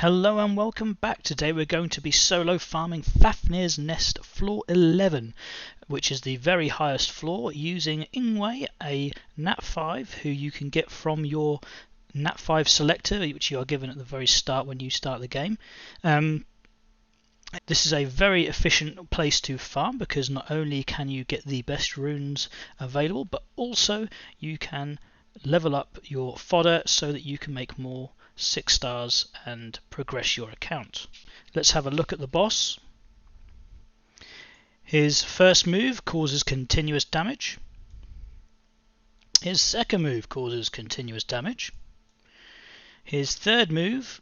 Hello and welcome back. Today we're going to be solo farming Fafnir's Nest floor 11, which is the very highest floor, using Ingway, a Nat 5 who you can get from your Nat 5 selector, which you are given at the very start when you start the game. This is a very efficient place to farm because not only can you get the best runes available, but also you can level up your fodder so that you can make more 6 stars and progress your account. Let's have a look at the boss. His first move causes continuous damage. His second move causes continuous damage. His third move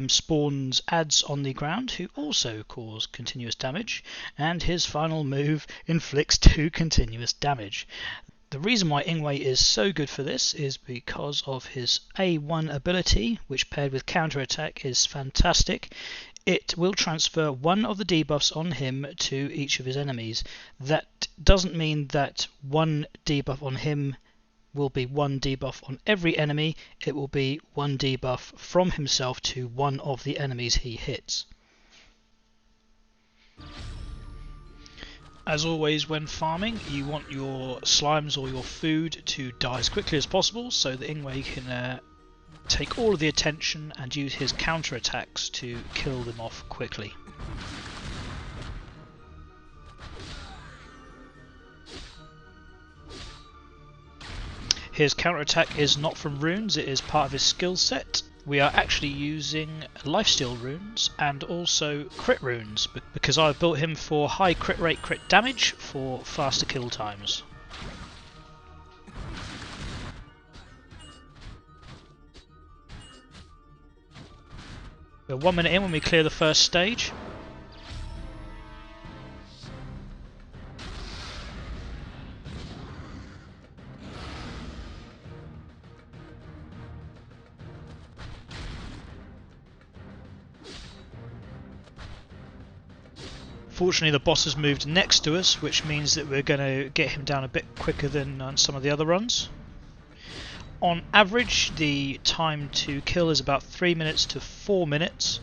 spawns adds on the ground who also cause continuous damage, and his final move inflicts 2 continuous damage. The reason why Ingway is so good for this is because of his A1 ability, which paired with counter attack is fantastic. It will transfer one of the debuffs on him to each of his enemies. That doesn't mean that one debuff on him will be one debuff on every enemy. It will be one debuff from himself to one of the enemies he hits. As always when farming, you want your slimes or your food to die as quickly as possible so that Ingway can take all of the attention and use his counter attacks to kill them off quickly. His counter attack is not from runes, it is part of his skill set. We are actually using lifesteal runes and also crit runes because I've built him for high crit rate, crit damage for faster kill times. We're 1 minute in when we clear the first stage. Fortunately the boss has moved next to us, which means that we're going to get him down a bit quicker than on some of the other runs. On average the time to kill is about 3 minutes to 4 minutes.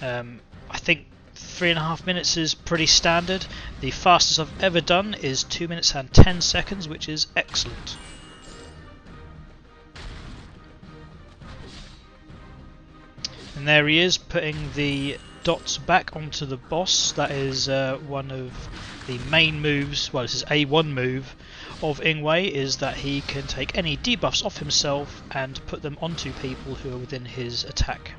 I think 3.5 minutes is pretty standard. The fastest I've ever done is 2 minutes and 10 seconds, which is excellent. And there he is, putting the dots back onto the boss. That is one of the main moves, well this is A1 move of Ingway, is that he can take any debuffs off himself and put them onto people who are within his attack.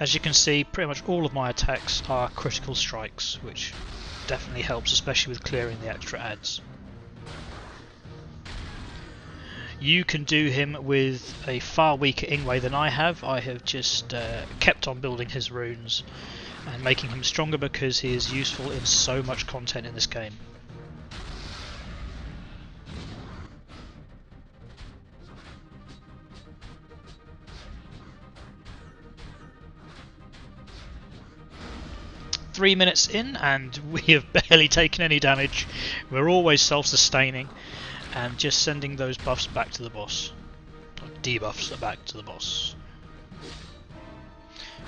As you can see, pretty much all of my attacks are critical strikes, which definitely helps, especially with clearing the extra adds. You can do him with a far weaker Ingway than I have. I have just kept on building his runes and making him stronger because he is useful in so much content in this game. Three minutes in and we have barely taken any damage. We're always self-sustaining and just sending those buffs back to the boss. Or debuffs back to the boss.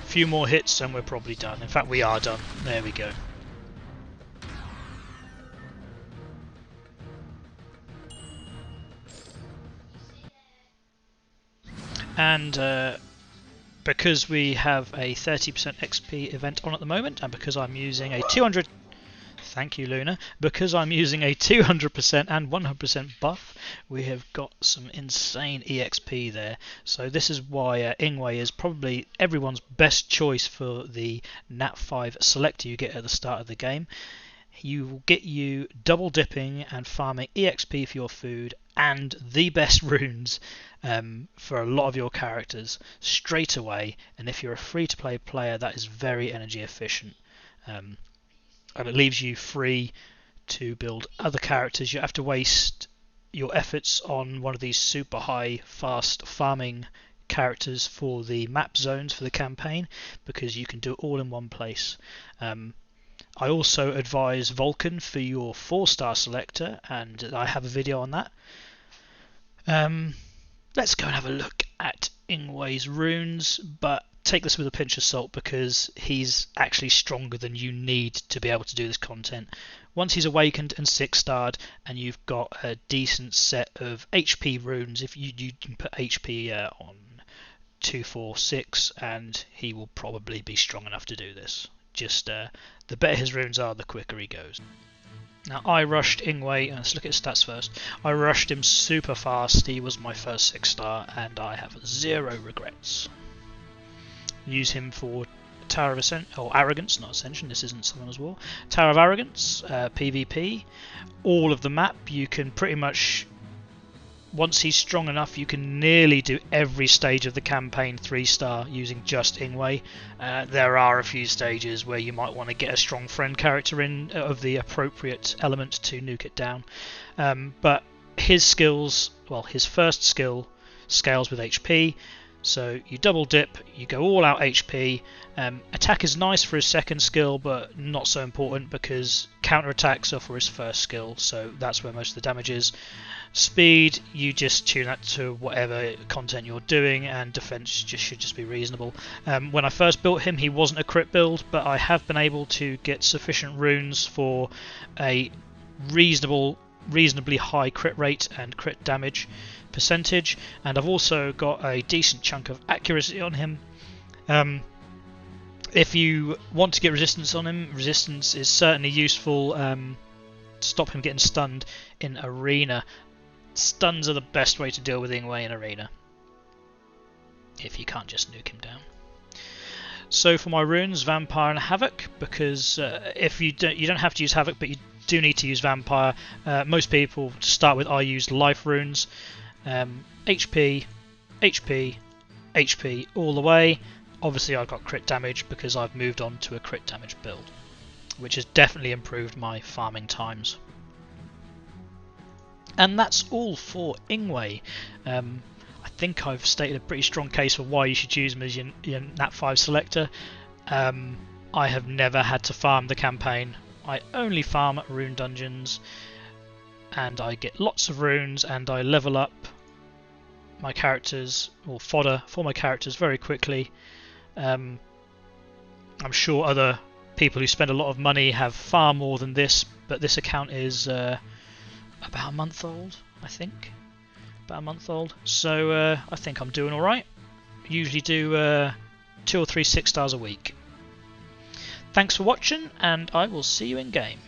A few more hits and we're probably done. In fact we are done. There we go. And because we have a 30% XP event on at the moment, and because I'm using a 200... Thank you, Luna. Because I'm using a 200% and 100% buff, we have got some insane EXP there. So this is why Ingway is probably everyone's best choice for the Nat 5 selector you get at the start of the game. He will get you double dipping and farming EXP for your food and the best runes for a lot of your characters straight away. And if you're a free-to-play player, that is very energy efficient. And it leaves you free to build other characters. You have to waste your efforts on one of these super high fast farming characters for the map zones for the campaign, because you can do it all in one place. I also advise Vulcan for your 4-star selector, and I have a video on that. Let's go and have a look at Ingway's runes, but take this with a pinch of salt because he's actually stronger than you need to be able to do this content. Once he's awakened and 6-starred, and you've got a decent set of HP runes, if you can put HP on 2, 4, 6, and he will probably be strong enough to do this. Just the better his runes are, the quicker he goes. Now I rushed Ingway, let's look at his stats first. I rushed him super fast, he was my first 6-star, and I have 0 regrets. Use him for Tower of Arrogance, not Ascension, this isn't Summoner's War. Tower of Arrogance, PvP, all of the map. You can pretty much, once he's strong enough, you can nearly do every stage of the campaign 3-star using just Ingway. There are a few stages where you might want to get a strong friend character in of the appropriate element to nuke it down. But his skills, well, his first skill scales with HP. So you double dip, you go all out HP. Attack is nice for his second skill, but not so important because counter attacks are for his first skill, so that's where most of the damage is. Speed, you just tune that to whatever content you're doing, and defense should just be reasonable. When I first built him, he wasn't a crit build, but I have been able to get sufficient runes for a reasonably high crit rate and crit damage percentage, and I've also got a decent chunk of accuracy on him. If you want to get resistance on him, resistance is certainly useful to stop him getting stunned in arena. Stuns are the best way to deal with Ingway in arena, if you can't just nuke him down. So for my runes, Vampire and Havoc, because if you don't have to use Havoc, but you do need to use Vampire. Most people, to start with, I use life runes. HP, HP, HP all the way. Obviously I've got crit damage because I've moved on to a crit damage build, which has definitely improved my farming times. And that's all for Ingway. I think I've stated a pretty strong case for why you should use him as your Nat 5 selector. I have never had to farm the campaign. I only farm rune dungeons, and I get lots of runes, and I level up my characters, or fodder for my characters, very quickly. I'm sure other people who spend a lot of money have far more than this, but this account is about a month old, I think. About a month old, so I think I'm doing alright. Usually do 2 or 3 6-stars a week. Thanks for watching, and I will see you in game.